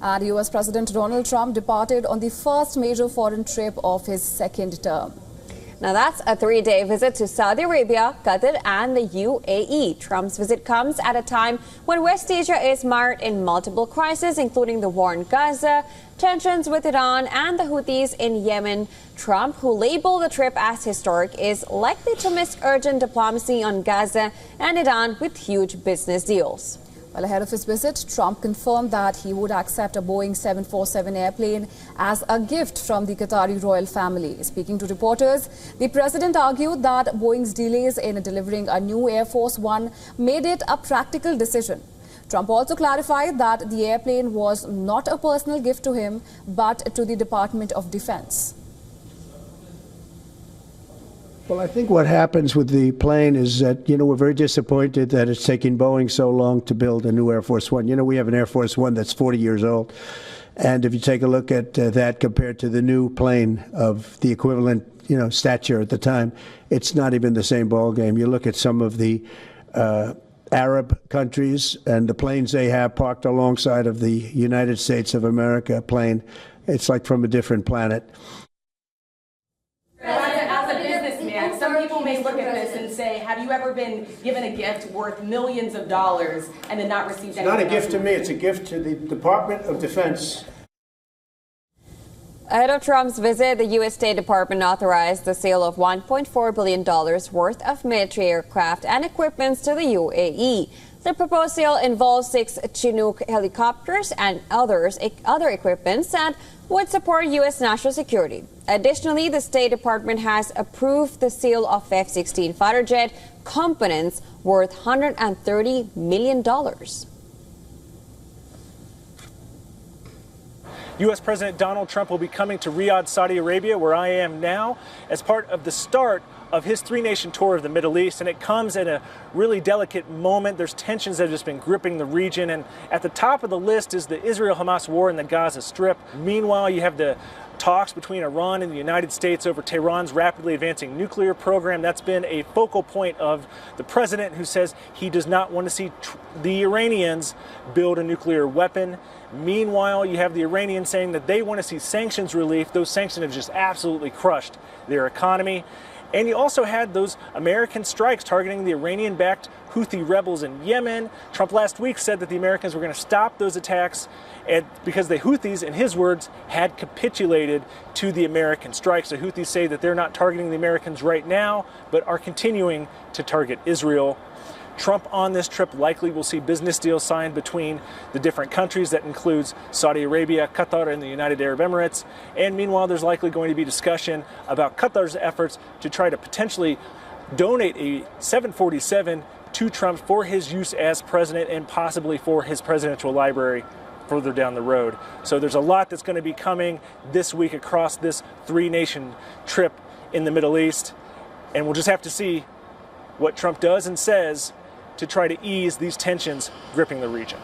And US President Donald Trump departed on the first major foreign trip of his second term. Now that's a 3-day visit to Saudi Arabia, Qatar and the UAE. Trump's visit comes at a time when West Asia is mired in multiple crises, including the war in Gaza, tensions with Iran and the Houthis in Yemen. Trump, who labeled the trip as historic, is likely to miss urgent diplomacy on Gaza and Iran with huge business deals. Well, ahead of his visit, Trump confirmed that he would accept a Boeing 747 airplane as a gift from the Qatari royal family. Speaking to reporters, the president argued that Boeing's delays in delivering a new Air Force One made it a practical decision. Trump also clarified that the airplane was not a personal gift to him, but to the Department of Defense. Well, I think what happens with the plane is that, we're very disappointed that it's taking Boeing so long to build a new Air Force One. We have an Air Force One that's 40 years old. And if you take a look at that compared to the new plane of the equivalent, stature at the time, it's not even the same ballgame. You look at some of the Arab countries and the planes they have parked alongside of the United States of America plane. It's like from a different planet. Some people may look at this and say, have you ever been given a gift worth millions of dollars and then not received anything? It's not a gift to me, it's a gift to the Department of Defense. Ahead of Trump's visit, the U.S. State Department authorized the sale of $1.4 billion worth of military aircraft and equipment to the UAE. The proposed sale involves 6 Chinook helicopters and other equipment that would support U.S. national security. Additionally, the State Department has approved the sale of F-16 fighter jet components worth $130 million. U.S. President Donald Trump will be coming to Riyadh, Saudi Arabia, where I am now, as part of the start of his 3-nation tour of the Middle East, and it comes at a really delicate moment. There's tensions that have just been gripping the region, and at the top of the list is the Israel-Hamas war in the Gaza Strip. Meanwhile, you have the talks between Iran and the United States over Tehran's rapidly advancing nuclear program. That's been a focal point of the president, who says he does not want to see the Iranians build a nuclear weapon. Meanwhile, you have the Iranians saying that they want to see sanctions relief. Those sanctions have just absolutely crushed their economy. And you also had those American strikes targeting the Iranian-backed Houthi rebels in Yemen. Trump last week said that the Americans were going to stop those attacks because the Houthis, in his words, had capitulated to the American strikes. The Houthis say that they're not targeting the Americans right now, but are continuing to target Israel. Trump on this trip likely will see business deals signed between the different countries. That includes Saudi Arabia, Qatar, and the United Arab Emirates. And meanwhile, there's likely going to be discussion about Qatar's efforts to try to potentially donate a 747 to Trump for his use as president and possibly for his presidential library further down the road. So there's a lot that's going to be coming this week across this 3-nation trip in the Middle East. And we'll just have to see what Trump does and says to try to ease these tensions gripping the region.